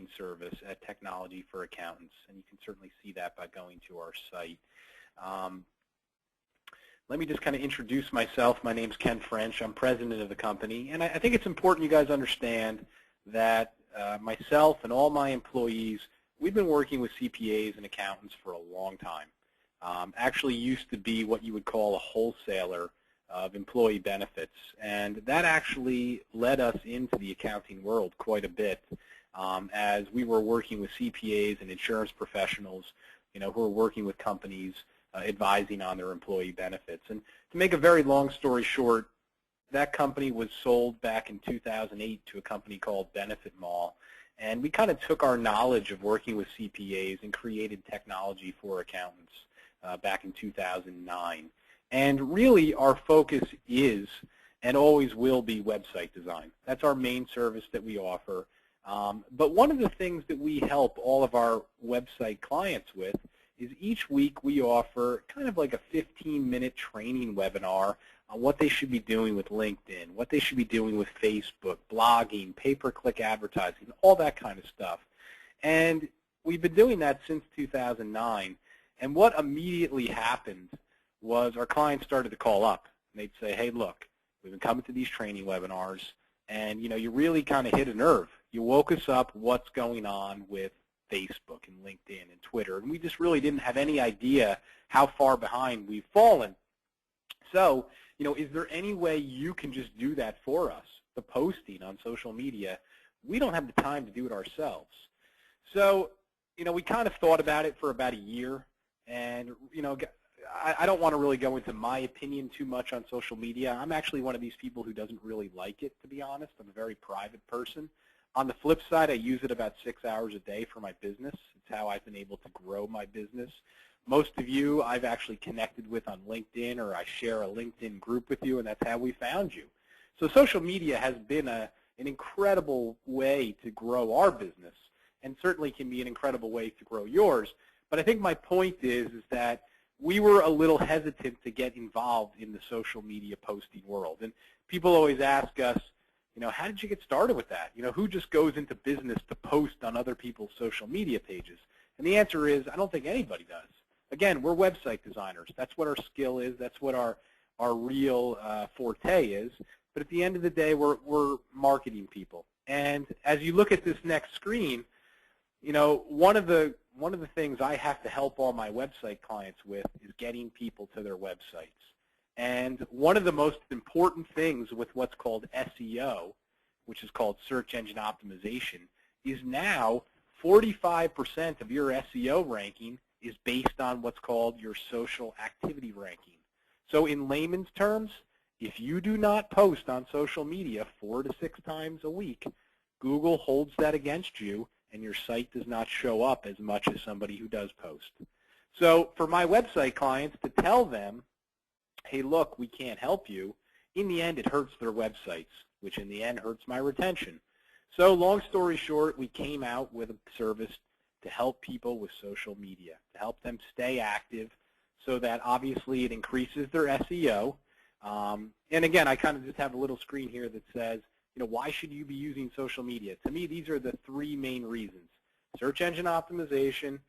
main service at Technology for Accountants, and you can certainly see that by going to our site. Let me just kind of introduce myself. My name's Ken French. I'm president of the company, and I think it's important you guys understand that myself and all my employees, we've been working with CPAs and accountants for a long time. Actually used to be what you would call a wholesaler of employee benefits, and that actually led us into the accounting world quite a bit as we were working with CPAs and insurance professionals, who are working with companies advising on their employee benefits. And to make a very long story short, that company was sold back in 2008 to a company called Benefit Mall, and we kind of took our knowledge of working with CPAs and created Technology for Accountants back in 2009. And really our focus is and always will be website design. That's our main service that we offer. But one of the things that we help all of our website clients with is each week we offer kind of like a 15-minute training webinar on what they should be doing with LinkedIn, what they should be doing with Facebook, blogging, pay-per-click advertising, all that kind of stuff. And we've been doing that since 2009. And what immediately happened was our clients started to call up. And they'd say, hey, look, we've been coming to these training webinars, and you really kind of hit a nerve. You woke us up what's going on with Facebook and LinkedIn and Twitter, and we just really didn't have any idea how far behind we've fallen. So, is there any way you can just do that for us, the posting on social media? We don't have the time to do it ourselves. So, we kind of thought about it for about a year, and, I don't want to really go into my opinion too much on social media. I'm actually one of these people who doesn't really like it, to be honest. I'm a very private person. On the flip side, I use it about 6 hours a day for my business. It's how I've been able to grow my business. Most of you I've actually connected with on LinkedIn, or I share a LinkedIn group with you, and that's how we found you. So social media has been an incredible way to grow our business, and certainly can be an incredible way to grow yours. But I think my point is that we were a little hesitant to get involved in the social media posting world. And people always ask us, how did you get started with that? Who just goes into business to post on other people's social media pages? And the answer is, I don't think anybody does. Again, we're website designers. That's what our skill is. That's what our real forte is. But at the end of the day, we're marketing people. And as you look at this next screen, one of the things I have to help all my website clients with is getting people to their websites. And one of the most important things with what's called SEO, which is called search engine optimization, is now 45% of your SEO ranking is based on what's called your social activity ranking. So in layman's terms, if you do not post on social media 4 to 6 times a week, Google holds that against you, and your site does not show up as much as somebody who does post. So for my website clients to tell them, hey, look, we can't help you, in the end it hurts their websites, which in the end hurts my retention. So long story short, we came out with a service to help people with social media, to help them stay active so that obviously it increases their SEO. And again, I kind of just have a little screen here that says, why should you be using social media? To me, these are the 3 main reasons. Search engine optimization.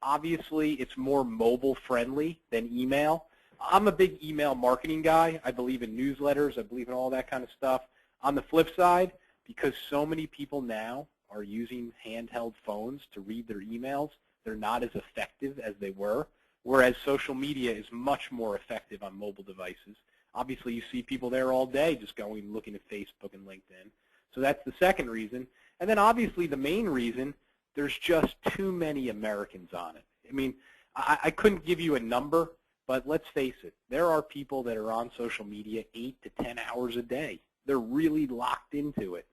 Obviously, it's more mobile friendly than email. I'm a big email marketing guy. I believe in newsletters. I believe in all that kind of stuff. On the flip side, because so many people now are using handheld phones to read their emails, they're not as effective as they were, whereas social media is much more effective on mobile devices. Obviously, you see people there all day just going looking at Facebook and LinkedIn. So that's the second reason. And then obviously the main reason, there's just too many Americans on it. I mean, I couldn't give you a number, but let's face it, there are people that are on social media 8 to 10 hours a day. They're really locked into it.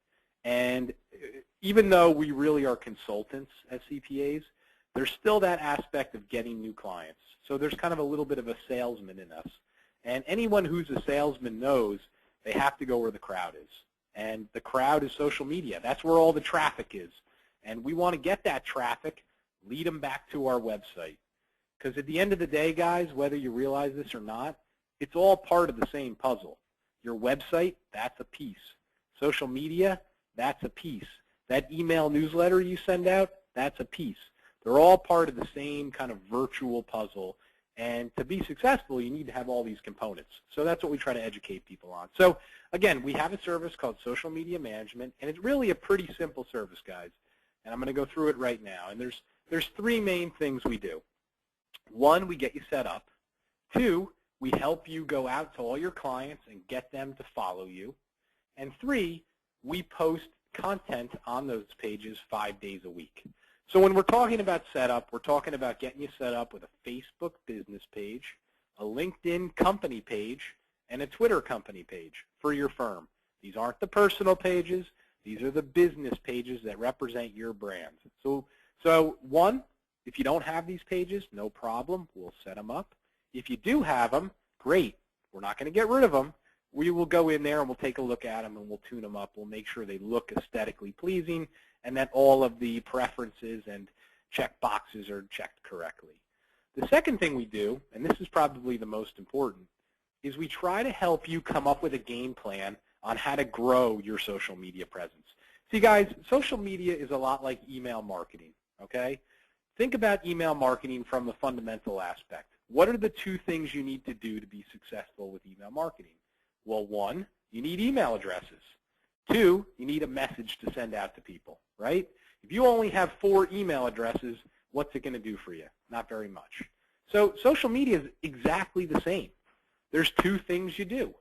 And even though we really are consultants as CPAs, there's still that aspect of getting new clients. So there's kind of a little bit of a salesman in us. And anyone who's a salesman knows they have to go where the crowd is. And the crowd is social media. That's where all the traffic is. And we want to get that traffic, lead them back to our website. Because at the end of the day, guys, whether you realize this or not, it's all part of the same puzzle. Your website, that's a piece. Social media, that's a piece. That email newsletter you send out, that's a piece. They're all part of the same kind of virtual puzzle. And to be successful, you need to have all these components. So that's what we try to educate people on. So again, we have a service called Social Media Management, and it's really a pretty simple service, guys. And I'm going to go through it right now. And there's three main things we do. One, we get you set up. Two, we help you go out to all your clients and get them to follow you. And three, we post content on those pages 5 days a week. So when we're talking about setup, we're talking about getting you set up with a Facebook business page, a LinkedIn company page, and a Twitter company page for your firm. These aren't the personal pages. These are the business pages that represent your brand. So one, if you don't have these pages, no problem. We'll set them up. If you do have them, great. We're not going to get rid of them. We will go in there and we'll take a look at them and we'll tune them up. We'll make sure they look aesthetically pleasing and that all of the preferences and check boxes are checked correctly. The second thing we do, and this is probably the most important, is we try to help you come up with a game plan on how to grow your social media presence. See, guys, social media is a lot like email marketing, okay? Think about email marketing from the fundamental aspect. What are the two things you need to do to be successful with email marketing? Well, one, you need email addresses. Two, you need a message to send out to people, right? If you only have 4 email addresses, what's it going to do for you? Not very much. So social media is exactly the same. There's 2 things you do.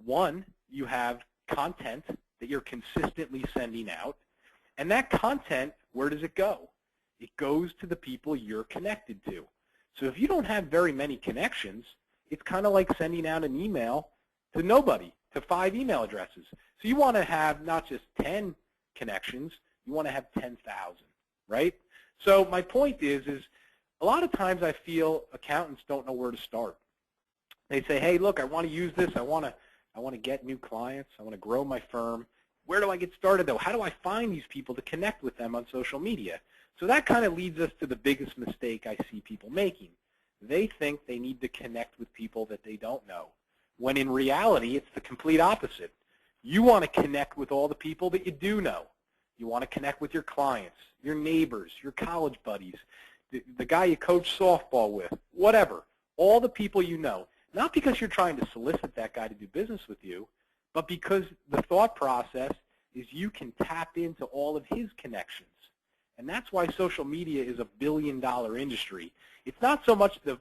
One, you have content that you're consistently sending out. And that content, where does it go? It goes to the people you're connected to. So if you don't have very many connections, it's kind of like sending out an email to nobody, to 5 email addresses. So you want to have not just 10 connections, you want to have 10,000, right? So my point is a lot of times I feel accountants don't know where to start. They say, hey, look, I want to use this. I want to get new clients. I want to grow my firm. Where do I get started, though? How do I find these people to connect with them on social media? So that kind of leads us to the biggest mistake I see people making. They think they need to connect with people that they don't know, when in reality, it's the complete opposite. You want to connect with all the people that you do know. You want to connect with your clients, your neighbors, your college buddies, the guy you coach softball with, whatever, all the people you know. Not because you're trying to solicit that guy to do business with you, but because the thought process is you can tap into all of his connections. And that's why social media is a billion-dollar industry. It's not so much the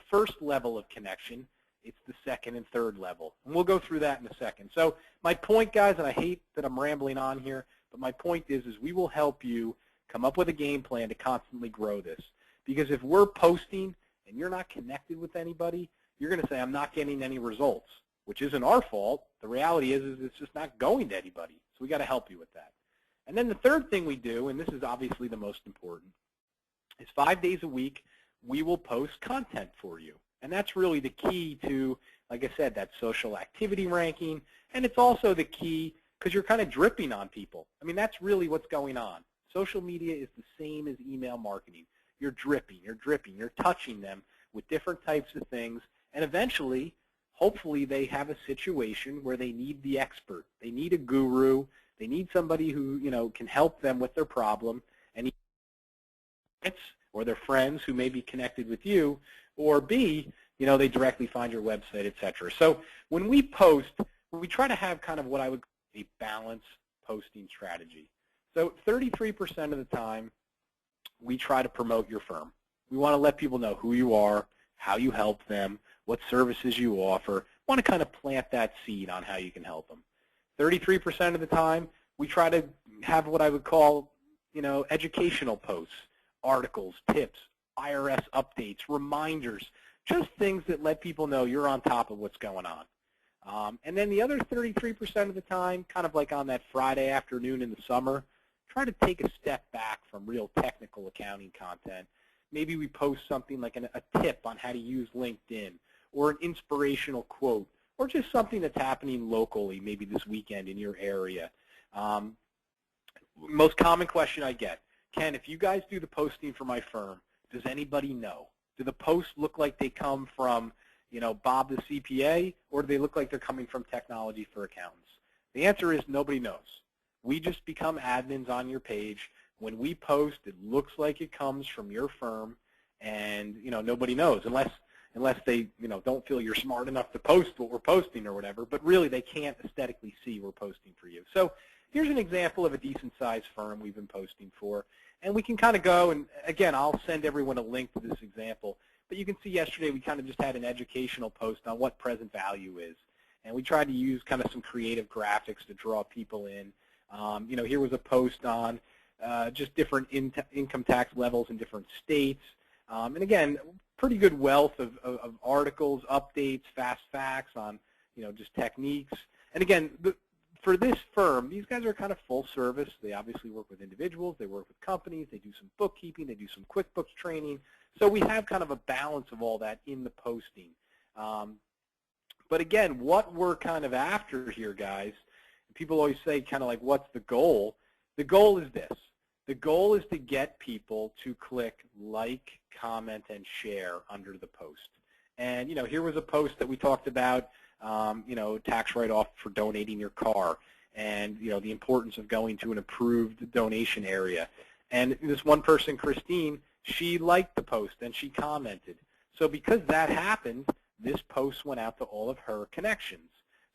first level of connection, it's the second and third level. And we'll go through that in a second. So my point, guys, and I hate that I'm rambling on here, but my point is we will help you come up with a game plan to constantly grow this. Because if we're posting and you're not connected with anybody, you're going to say, I'm not getting any results, which isn't our fault. The reality is it's just not going to anybody. So we got to help you with that. And then the third thing we do, and this is obviously the most important, is 5 days a week we will post content for you. And that's really the key to, like I said, that social activity ranking. And it's also the key because you're kind of dripping on people. I mean, that's really what's going on. Social media is the same as email marketing. You're dripping, you're touching them with different types of things. And eventually, hopefully, they have a situation where they need the expert. They need a guru. They need somebody who, can help them with their problem. And or their friends who may be connected with you, or B, they directly find your website, etc. So when we post, we try to have kind of what I would call a balanced posting strategy. So 33% of the time, we try to promote your firm. We want to let people know who you are, how you help them, what services you offer. We want to kind of plant that seed on how you can help them. 33% of the time, we try to have what I would call, educational posts, articles, tips, IRS updates, reminders, just things that let people know you're on top of what's going on. And then the other 33% of the time, kind of like on that Friday afternoon in the summer, try to take a step back from real technical accounting content. Maybe we post something like a tip on how to use LinkedIn, or an inspirational quote, or just something that's happening locally, maybe this weekend in your area. Most common question I get, Ken, if you guys do the posting for my firm, does anybody know? Do the posts look like they come from, Bob the CPA, or do they look like they're coming from Technology for Accountants? The answer is nobody knows. We just become admins on your page. When we post, it looks like it comes from your firm, and nobody knows unless they don't feel you're smart enough to post what we're posting or whatever. But really, they can't aesthetically see we're posting for you. So here's an example of a decent-sized firm we've been posting for, and we can kind of go and again, I'll send everyone a link to this example. But you can see yesterday we kind of just had an educational post on what present value is, and we tried to use kind of some creative graphics to draw people in. Here was a post on just different income tax levels in different states. And again, pretty good wealth of articles, updates, fast facts on just techniques. And again, for this firm, these guys are kind of full service. They obviously work with individuals. They work with companies. They do some bookkeeping. They do some QuickBooks training. So we have kind of a balance of all that in the posting. But again, what we're kind of after here, guys, people always say kind of like, what's the goal? The goal is this. The goal is to get people to click like, comment, and share under the post. And here was a post that we talked about, tax write-off for donating your car, and the importance of going to an approved donation area. And this one person, Christine, she liked the post and she commented. So because that happened, this post went out to all of her connections.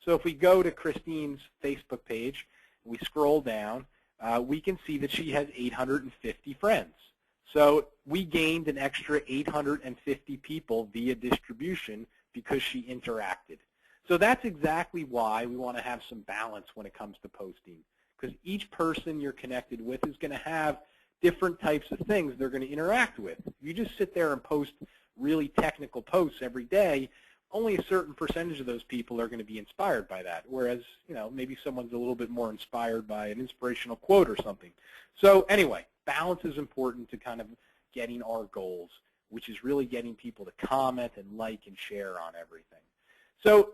So if we go to Christine's Facebook page, we scroll down, we can see that she has 850 friends. So we gained an extra 850 people via distribution because she interacted. So that's exactly why we want to have some balance when it comes to posting, because each person you're connected with is going to have different types of things they're going to interact with. If you just sit there and post really technical posts every day, only a certain percentage of those people are going to be inspired by that, whereas maybe someone's a little bit more inspired by an inspirational quote or something. So anyway, balance is important to kind of getting our goals, which is really getting people to comment and like and share on everything. So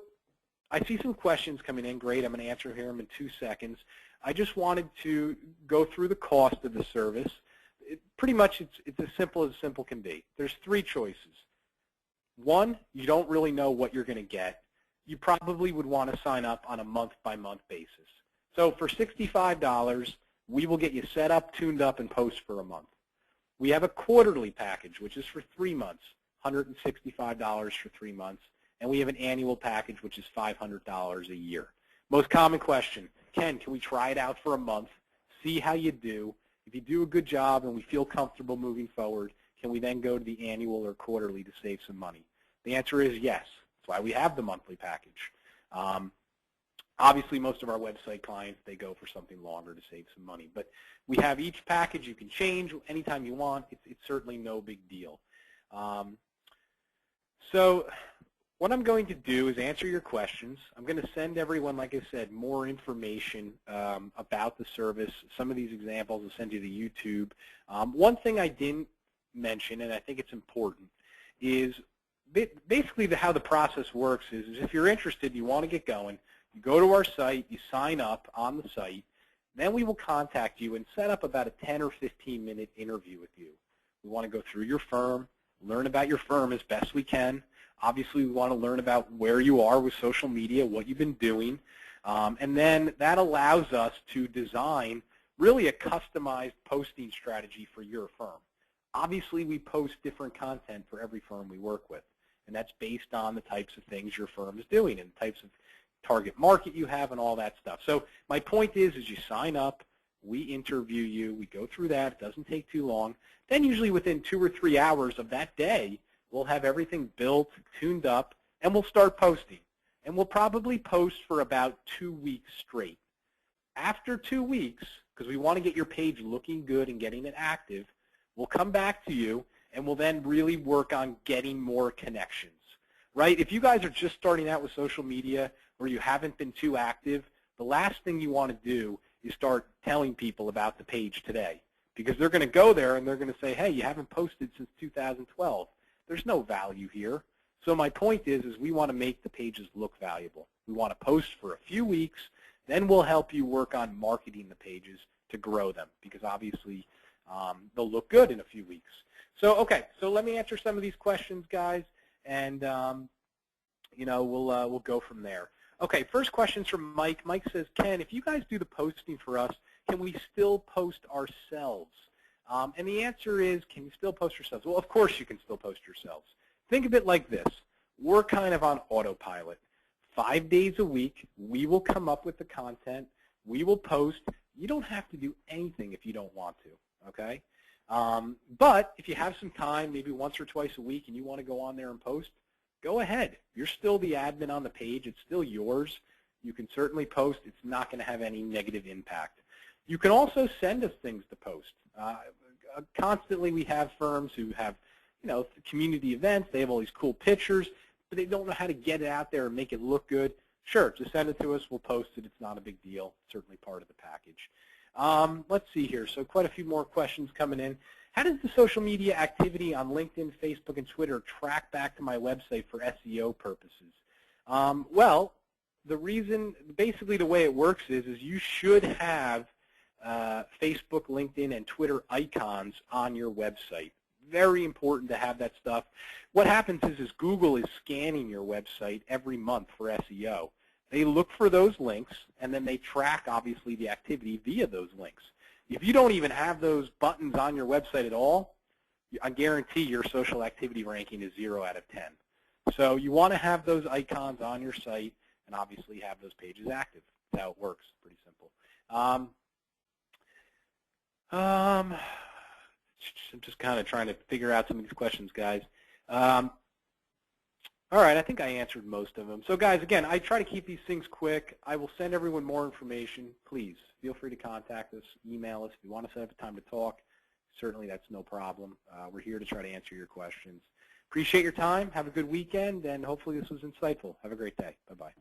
I see some questions coming in. Great, I'm going to answer here in 2 seconds. I just wanted to go through the cost of the service. Pretty much it's as simple can be. There's 3 choices. 1, you don't really know what you're going to get. You probably would want to sign up on a month-by-month basis. So for $65, we will get you set up, tuned up, and post for a month. We have a quarterly package, which is for 3 months, $165 for 3 months. And we have an annual package, which is $500 a year. Most common question, Ken, can we try it out for a month, see how you do? If you do a good job and we feel comfortable moving forward, can we then go to the annual or quarterly to save some money? The answer is yes. That's why we have the monthly package. Obviously, most of our website clients, they go for something longer to save some money. But we have each package you can change anytime you want. It's certainly no big deal. So what I'm going to do is answer your questions. I'm going to send everyone, like I said, more information about the service. Some of these examples I'll send you to YouTube. One thing I didn't mention, and I think it's important, is basically how the process works is if you're interested, you want to get going, you go to our site, you sign up on the site, then we will contact you and set up about a 10 or 15-minute interview with you. We want to go through your firm, learn about your firm as best we can. Obviously, we want to learn about where you are with social media, what you've been doing, and then that allows us to design really a customized posting strategy for your firm. Obviously, we post different content for every firm we work with, and that's based on the types of things your firm is doing and the types of target market you have and all that stuff. So my point is you sign up, we interview you, we go through that. It doesn't take too long. Then usually within 2 or 3 hours of that day, we'll have everything built, tuned up, and we'll start posting. And we'll probably post for about 2 weeks straight. After 2 weeks, because we want to get your page looking good and getting it active, we'll come back to you, and we'll then really work on getting more connections, right? If you guys are just starting out with social media or you haven't been too active, the last thing you want to do is start telling people about the page today, because they're going to go there and they're going to say, hey, you haven't posted since 2012. There's no value here. So my point is we want to make the pages look valuable. We want to post for a few weeks, then we'll help you work on marketing the pages to grow them, because obviously they'll look good in a few weeks. So okay, so let me answer some of these questions, guys, and we'll go from there. Okay, first question's from Mike. Mike says, Ken, if you guys do the posting for us, can we still post ourselves? And the answer is, can you still post yourselves? Well, of course you can still post yourselves. Think of it like this. We're kind of on autopilot. 5 days a week, we will come up with the content. We will post. You don't have to do anything if you don't want to, okay? But if you have some time, maybe once or twice a week, and you want to go on there and post, go ahead. You're still the admin on the page. It's still yours. You can certainly post. It's not going to have any negative impact. You can also send us things to post. Constantly we have firms who have, community events. They have all these cool pictures, but they don't know how to get it out there and make it look good. Sure, just send it to us. We'll post it. It's not a big deal. It's certainly part of the package. Let's see here. So quite a few more questions coming in. How does the social media activity on LinkedIn, Facebook, and Twitter track back to my website for SEO purposes? Well, basically the way it works is you should have Facebook, LinkedIn, and Twitter icons on your website. Very important to have that stuff. What happens is Google is scanning your website every month for SEO. They look for those links, and then they track, obviously, the activity via those links. If you don't even have those buttons on your website at all, I guarantee your social activity ranking is 0 out of 10. So you want to have those icons on your site and obviously have those pages active. That's how it works. Pretty simple. I'm just kind of trying to figure out some of these questions, guys. All right, I think I answered most of them. So guys, again, I try to keep these things quick. I will send everyone more information. Please feel free to contact us, email us. If you want to set up a time to talk, certainly that's no problem. We're here to try to answer your questions. Appreciate your time. Have a good weekend, and hopefully this was insightful. Have a great day. Bye-bye.